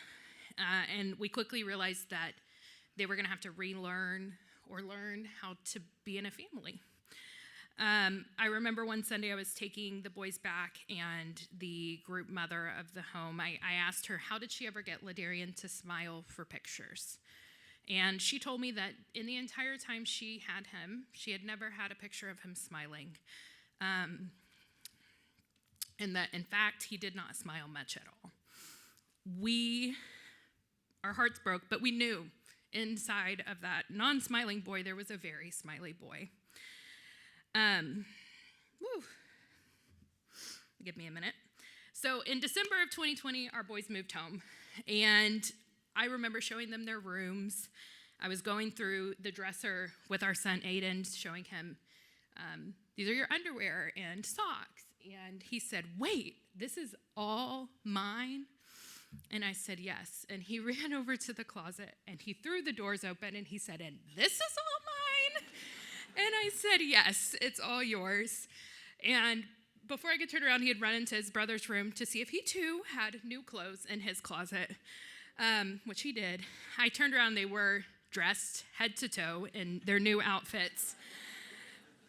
and we quickly realized that they were going to have to relearn or learn how to be in a family. I remember one Sunday I was taking the boys back, and the group mother of the home, I asked her, how did she ever get Ladarian to smile for pictures? And she told me that in the entire time she had him, she had never had a picture of him smiling. And that, in fact, he did not smile much at all. Our hearts broke, but we knew inside of that non-smiling boy, there was a very smiley boy. Give me a minute. So in December of 2020, our boys moved home, and I remember showing them their rooms. I was going through the dresser with our son Aiden, showing him, these are your underwear and socks. And he said, "Wait, this is all mine?" And I said, yes. And he ran over to the closet and he threw the doors open and he said, and this is all mine? And I said, yes, it's all yours. And before I could turn around, he had run into his brother's room to see if he too had new clothes in his closet, which he did. I turned around, they were dressed head to toe in their new outfits,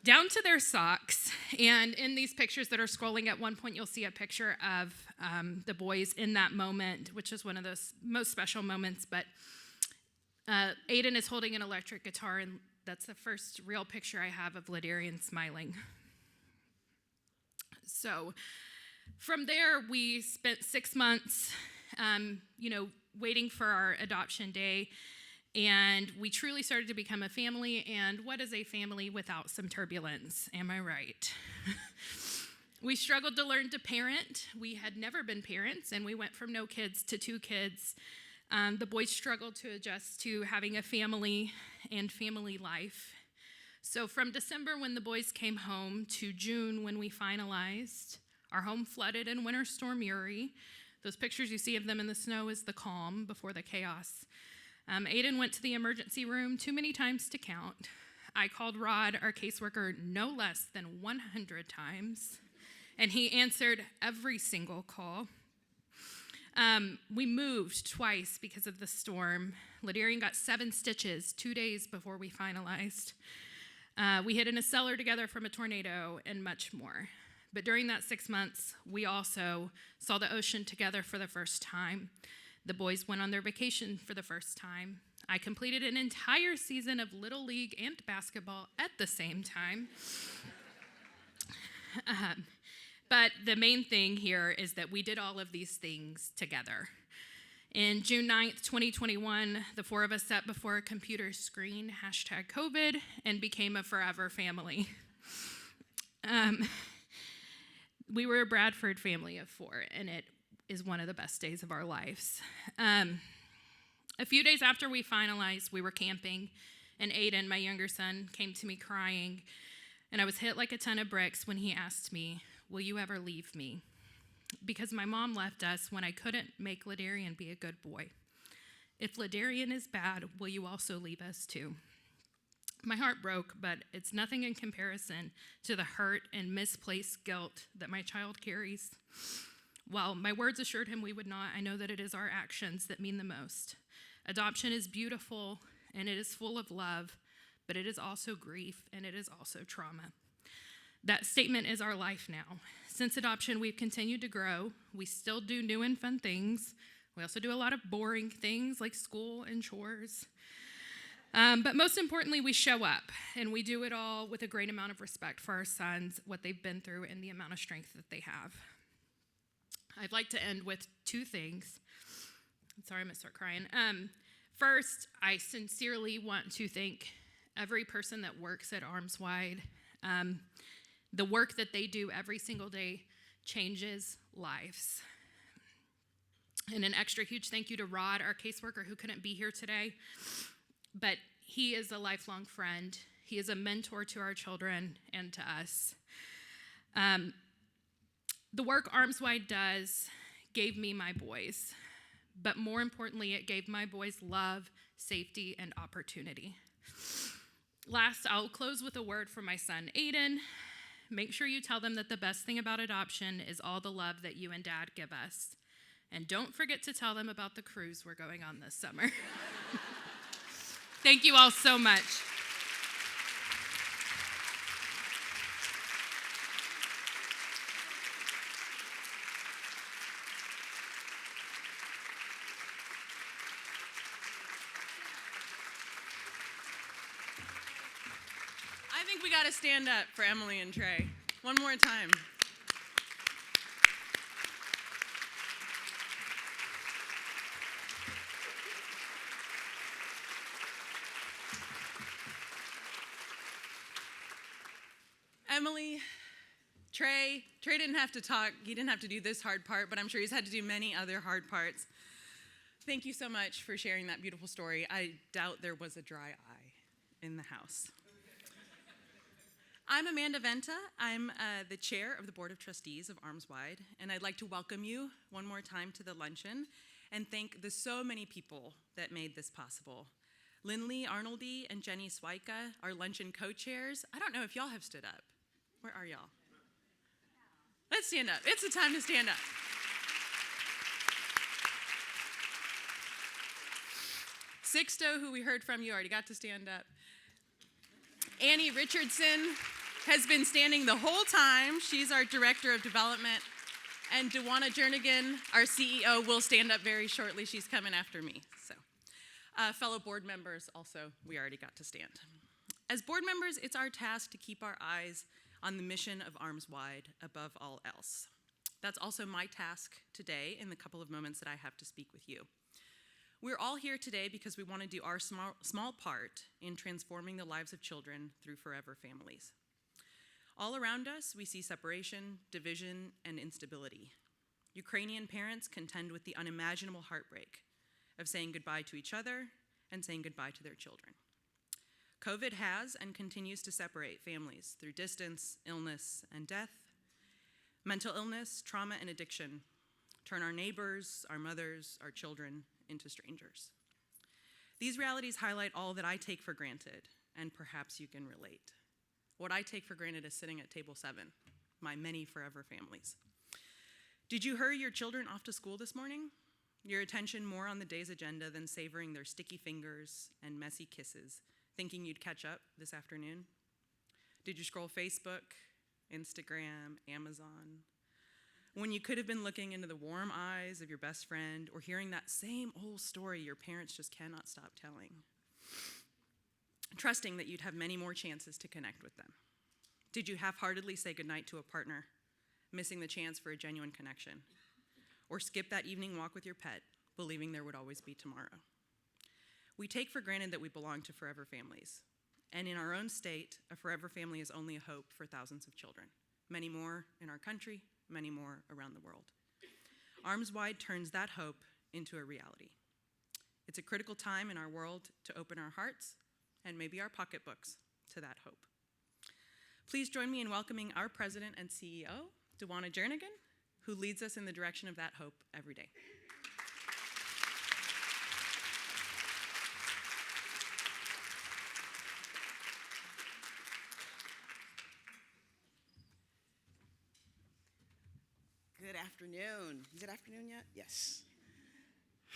down to their socks. And in these pictures that are scrolling, at one point you'll see a picture of the boys in that moment, which is one of those most special moments. But Aiden is holding an electric guitar, and that's the first real picture I have of Ladarian smiling. So from there, we spent 6 months, waiting for our adoption day. And we truly started to become a family. And what is a family without some turbulence? Am I right? We struggled to learn to parent. We had never been parents, and we went from no kids to 2 kids. The boys struggled to adjust to having a family and family life. So from December, when the boys came home, to June, when we finalized, our home flooded in Winter Storm Uri. Those pictures you see of them in the snow is the calm before the chaos. Aiden went to the emergency room too many times to count. I called Rod, our caseworker, no less than 100 times, and he answered every single call. We moved twice because of the storm. Ladarian got 7 stitches 2 days before we finalized. We hid in a cellar together from a tornado and much more. But during that 6 months, we also saw the ocean together for the first time. The boys went on their vacation for the first time. I completed an entire season of Little League and basketball at the same time. But the main thing here is that we did all of these things together. In June 9th, 2021, the 4 of us sat before a computer screen, #COVID, and became a forever family. We were a Bradford family of 4, and it is one of the best days of our lives. A few days after we finalized, we were camping, and Aiden, my younger son, came to me crying, and I was hit like a ton of bricks when he asked me, will you ever leave me? Because my mom left us when I couldn't make Ladarian be a good boy. If Ladarian is bad, will you also leave us too? My heart broke, but it's nothing in comparison to the hurt and misplaced guilt that my child carries. While my words assured him we would not, I know that it is our actions that mean the most. Adoption is beautiful and it is full of love, but it is also grief and it is also trauma. That statement is our life now. Since adoption, we've continued to grow. We still do new and fun things. We also do a lot of boring things like school and chores. But most importantly, we show up, and we do it all with a great amount of respect for our sons, what they've been through, and the amount of strength that they have. I'd like to end with 2 things. I'm sorry, I'm going to start crying. First, I sincerely want to thank every person that works at Arms Wide. The work that they do every single day changes lives. And an extra huge thank you to Rod, our caseworker, who couldn't be here today. But he is a lifelong friend. He is a mentor to our children and to us. The work Arms Wide does gave me my boys. But more importantly, it gave my boys love, safety, and opportunity. Last, I'll close with a word from my son, Aiden. Make sure you tell them that the best thing about adoption is all the love that you and Dad give us. And don't forget to tell them about the cruise we're going on this summer. Thank you all so much. I think we got to stand up for Emily and Trey. One more time. Emily, Trey didn't have to talk. He didn't have to do this hard part, but I'm sure he's had to do many other hard parts. Thank you so much for sharing that beautiful story. I doubt there was a dry eye in the house. I'm Amanda Venta. I'm the chair of the Board of Trustees of Arms Wide, and I'd like to welcome you one more time to the luncheon. and thank the so many people that made this possible. Lindley, Arnoldy, and Jenni Swyka, our luncheon co-chairs. I don't know if y'all have stood up. Where are y'all? Let's stand up. It's the time to stand up. Sixto, who we heard from, you already got to stand up. Annie Richardson has been standing the whole time. She's our Director of Development. And Dewana Jernigan, our CEO, will stand up very shortly. She's coming after me. So, fellow board members also, we already got to stand. As board members, it's our task to keep our eyes on the mission of Arms Wide above all else. That's also my task today in the couple of moments that I have to speak with you. We're all here today because we want to do our small part in transforming the lives of children through forever families. All around us, we see separation, division, and instability. Ukrainian parents contend with the unimaginable heartbreak of saying goodbye to each other and saying goodbye to their children. COVID has and continues to separate families through distance, illness, and death. Mental illness, trauma, and addiction turn our neighbors, our mothers, our children into strangers. These realities highlight all that I take for granted, and perhaps you can relate. What I take for granted is sitting at table 7, my many forever families. Did you hurry your children off to school this morning? Your attention more on the day's agenda than savoring their sticky fingers and messy kisses, thinking you'd catch up this afternoon? Did you scroll Facebook, Instagram, Amazon, when you could have been looking into the warm eyes of your best friend or hearing that same old story your parents just cannot stop telling, trusting that you'd have many more chances to connect with them? Did you half-heartedly say goodnight to a partner, missing the chance for a genuine connection? Or skip that evening walk with your pet, believing there would always be tomorrow? We take for granted that we belong to forever families. And in our own state, a forever family is only a hope for thousands of children. Many more in our country, many more around the world. Arms Wide turns that hope into a reality. It's a critical time in our world to open our hearts and maybe our pocketbooks to that hope. Please join me in welcoming our president and CEO, Dewana Jernigan, who leads us in the direction of that hope every day. Good afternoon. Is it afternoon yet? Yes.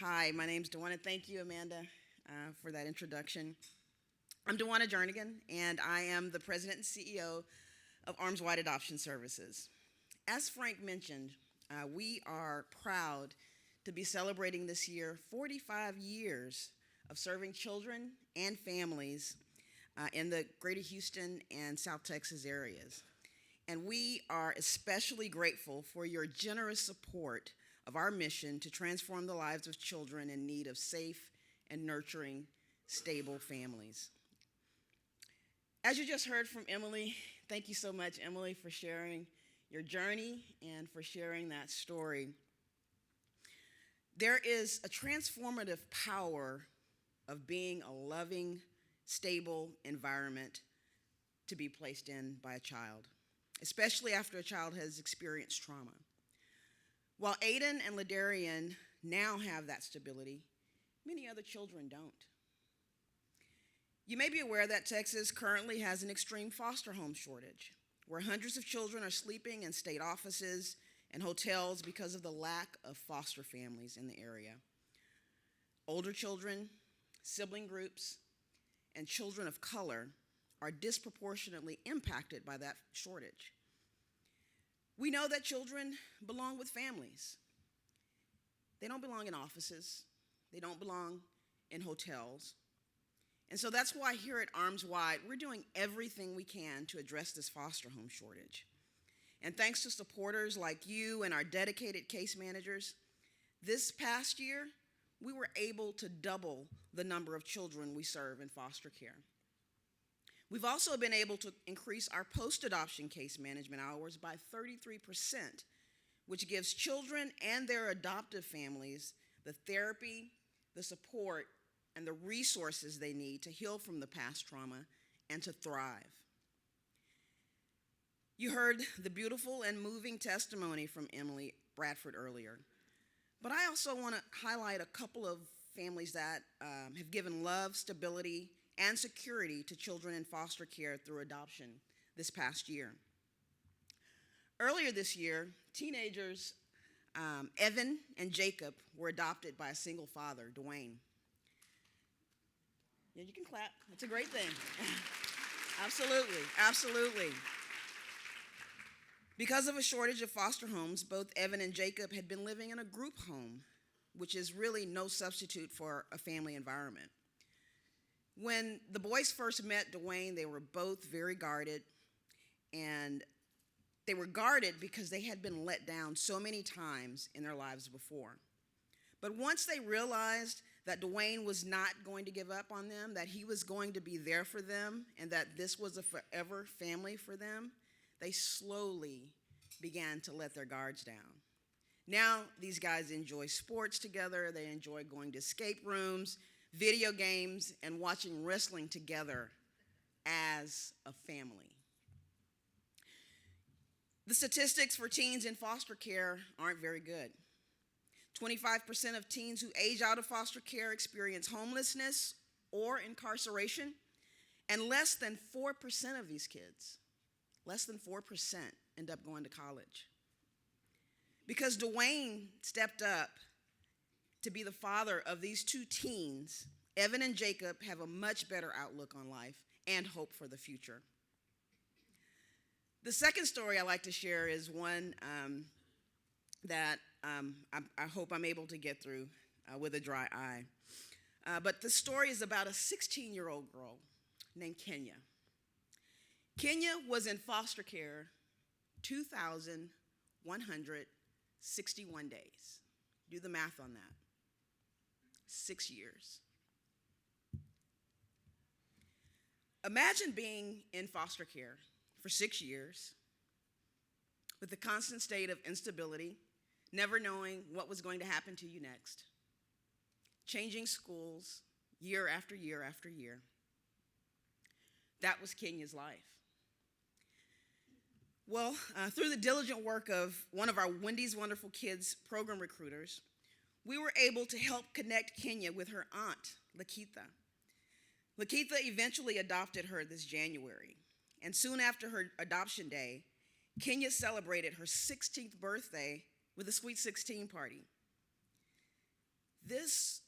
Hi, my name's Dewana. Thank you, Amanda, for that introduction. I'm Dewana Jernigan, and I am the president and CEO of Arms Wide Adoption Services. As Frank mentioned, we are proud to be celebrating this year 45 years of serving children and families in the greater Houston and South Texas areas. And we are especially grateful for your generous support of our mission to transform the lives of children in need of safe and nurturing, stable families. As you just heard from Emily, thank you so much, Emily, for sharing your journey and for sharing that story. There is a transformative power of being a loving, stable environment to be placed in by a child, especially after a child has experienced trauma. While Aiden and Ladarian now have that stability, many other children don't. You may be aware that Texas currently has an extreme foster home shortage, where hundreds of children are sleeping in state offices and hotels because of the lack of foster families in the area. Older children, sibling groups, and children of color are disproportionately impacted by that shortage. We know that children belong with families. They don't belong in offices. They don't belong in hotels. And so that's why here at Arms Wide, we're doing everything we can to address this foster home shortage. And thanks to supporters like you and our dedicated case managers, this past year, we were able to double the number of children we serve in foster care. We've also been able to increase our post-adoption case management hours by 33%, which gives children and their adoptive families the therapy, the support, and the resources they need to heal from the past trauma and to thrive. You heard the beautiful and moving testimony from Emily Bradford earlier. But I also want to highlight a couple of families that have given love, stability, and security to children in foster care through adoption this past year. Earlier this year, teenagers Evan and Jacob were adopted by a single father, Dwayne. Yeah, you can clap. That's a great thing. Absolutely, absolutely. Because of a shortage of foster homes, both Evan and Jacob had been living in a group home, which is really no substitute for a family environment. When the boys first met Dwayne, they were both very guarded, and they were guarded because they had been let down so many times in their lives before. But once they realized that Dwayne was not going to give up on them, that he was going to be there for them, and that this was a forever family for them, they slowly began to let their guards down. Now, these guys enjoy sports together. They enjoy going to escape rooms, video games, and watching wrestling together as a family. The statistics for teens in foster care aren't very good. 25% of teens who age out of foster care experience homelessness or incarceration, and less than 4% of these kids, less than 4%, end up going to college. Because Dwayne stepped up to be the father of these two teens, Evan and Jacob have a much better outlook on life and hope for the future. The second story I like to share is one that I hope I'm able to get through with a dry eye. But the story is about a 16-year-old girl named Kenya. Kenya was in foster care 2,161 days. Do the math on that. 6 years. Imagine being in foster care for 6 years with the constant state of instability, never knowing what was going to happen to you next, changing schools year after year after year. That was Kenya's life. Well, through the diligent work of one of our Wendy's Wonderful Kids program recruiters, we were able to help connect Kenya with her aunt, Lakitha. Lakitha eventually adopted her this January, and soon after her adoption day, Kenya celebrated her 16th birthday with a Sweet 16 party. This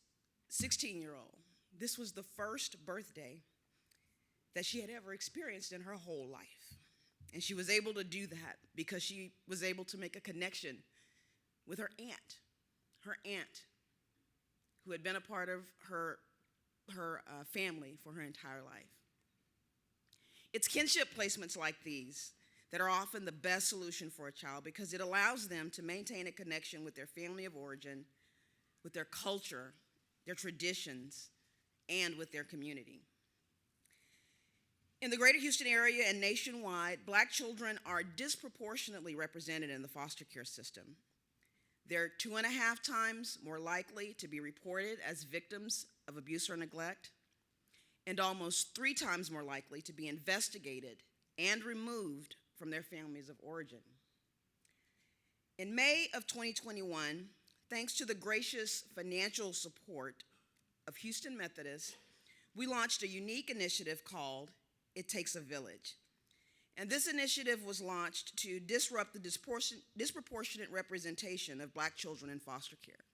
16-year-old, this was the first birthday that she had ever experienced in her whole life. And she was able to do that because she was able to make a connection with her aunt who had been a part of her family for her entire life. It's kinship placements like these that are often the best solution for a child because it allows them to maintain a connection with their family of origin, with their culture, their traditions, and with their community. In the greater Houston area and nationwide, Black children are disproportionately represented in the foster care system. They're 2.5 times more likely to be reported as victims of abuse or neglect, and almost 3 times more likely to be investigated and removed from their families of origin. In May of 2021, thanks to the gracious financial support of Houston Methodist, we launched a unique initiative called It Takes a Village. And this initiative was launched to disrupt the disproportionate representation of Black children in foster care.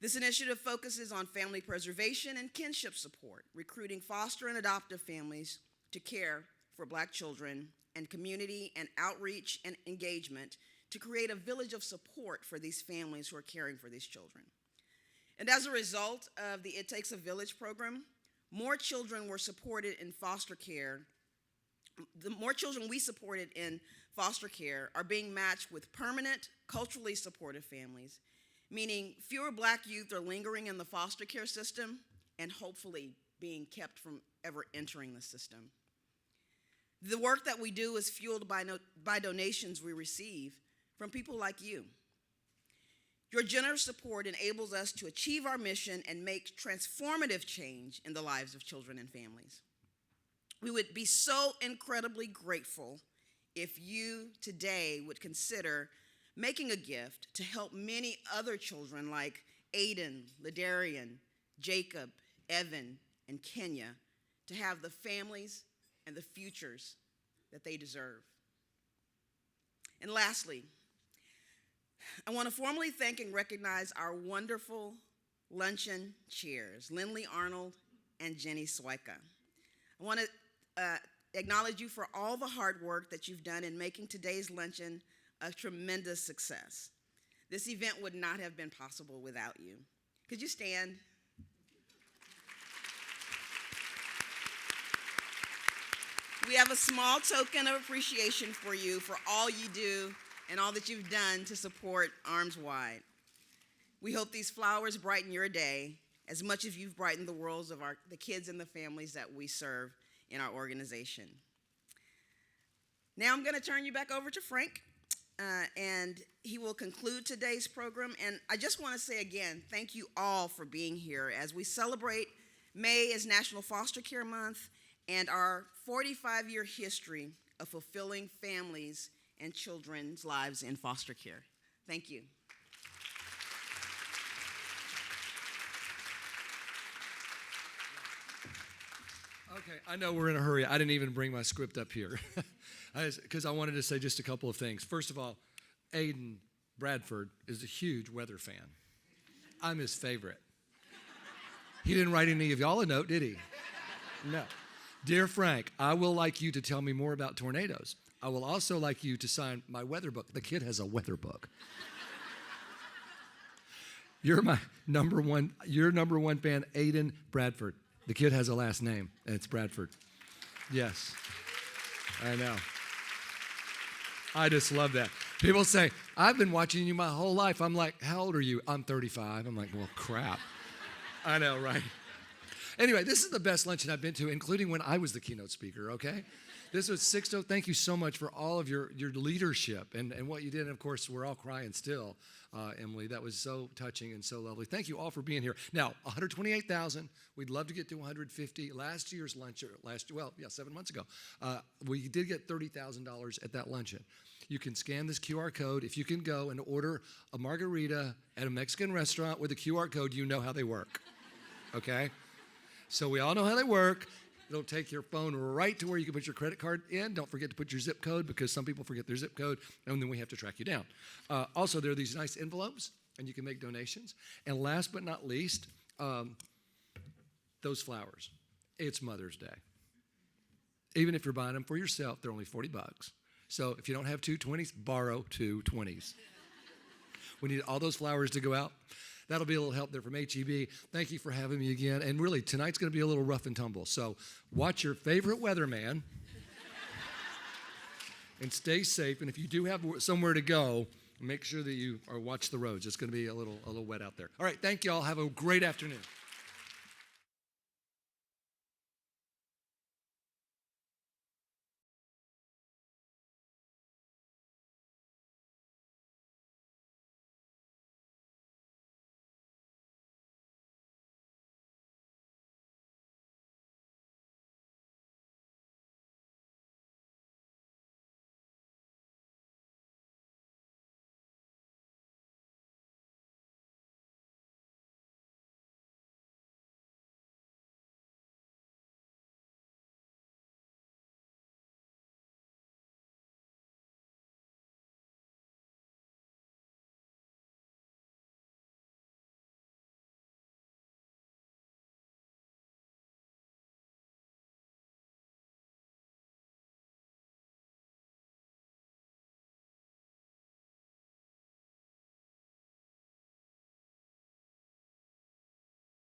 This initiative focuses on family preservation and kinship support, recruiting foster and adoptive families to care for Black children, and community and outreach and engagement to create a village of support for these families who are caring for these children. And as a result of the It Takes a Village program, more children were supported in foster care. The more children we supported in foster care are being matched with permanent, culturally supportive families, meaning fewer Black youth are lingering in the foster care system and hopefully being kept from ever entering the system. The work that we do is fueled by donations we receive from people like you. Your generous support enables us to achieve our mission and make transformative change in the lives of children and families. We would be so incredibly grateful if you today would consider making a gift to help many other children like Aiden, Ladarian, Jacob, Evan, and Kenya to have the families and the futures that they deserve. And lastly, I want to formally thank and recognize our wonderful luncheon chairs, Lindley, Arnold, and Jenni Swyka. I want to acknowledge you for all the hard work that you've done in making today's luncheon a tremendous success. This event would not have been possible without you. Could you stand? We have a small token of appreciation for you for all you do and all that you've done to support Arms Wide. We hope these flowers brighten your day as much as you've brightened the worlds of the kids and the families that we serve in our organization. Now I'm going to turn you back over to Frank, and he will conclude today's program. And I just want to say again, thank you all for being here as we celebrate May as National Foster Care Month and our 45-year history of fulfilling families and children's lives in foster care. Thank you. Okay, I know we're in a hurry. I didn't even bring my script up here because I wanted to say just a couple of things. First of all, Aiden Bradford is a huge weather fan. I'm his favorite. He didn't write any of y'all a note, did he? No. Dear Frank, I will like you to tell me more about tornadoes. I will also like you to sign my weather book. The kid has a weather book. You're my number one fan, Aiden Bradford. The kid has a last name, and it's Bradford. Yes, I know. I just love that. People say, I've been watching you my whole life. I'm like, how old are you? I'm 35. I'm like, well, crap. I know, right? Anyway, this is the best luncheon I've been to, including when I was the keynote speaker, okay? This was Sixto. Thank you so much for all of your leadership and what you did. And, of course, we're all crying still, Emily. That was so touching and so lovely. Thank you all for being here. Now, 128,000. We'd love to get to 150. Last year's luncheon, 7 months ago, we did get $30,000 at that luncheon. You can scan this QR code. If you can go and order a margarita at a Mexican restaurant with a QR code, you know how they work, okay? So we all know how they work. It'll take your phone right to where you can put your credit card in. Don't forget to put your zip code because some people forget their zip code, and then we have to track you down. Also, there are these nice envelopes, and you can make donations. And last but not least, those flowers. It's Mother's Day. Even if you're buying them for yourself, they're only $40. So if you don't have 2 20s, borrow 2 20s. We need all those flowers to go out. That'll be a little help there from HEB. Thank you for having me again. And really, tonight's going to be a little rough and tumble. So watch your favorite weatherman and stay safe. And if you do have somewhere to go, make sure that you watch the roads. It's going to be a little wet out there. All right, thank you all. Have a great afternoon.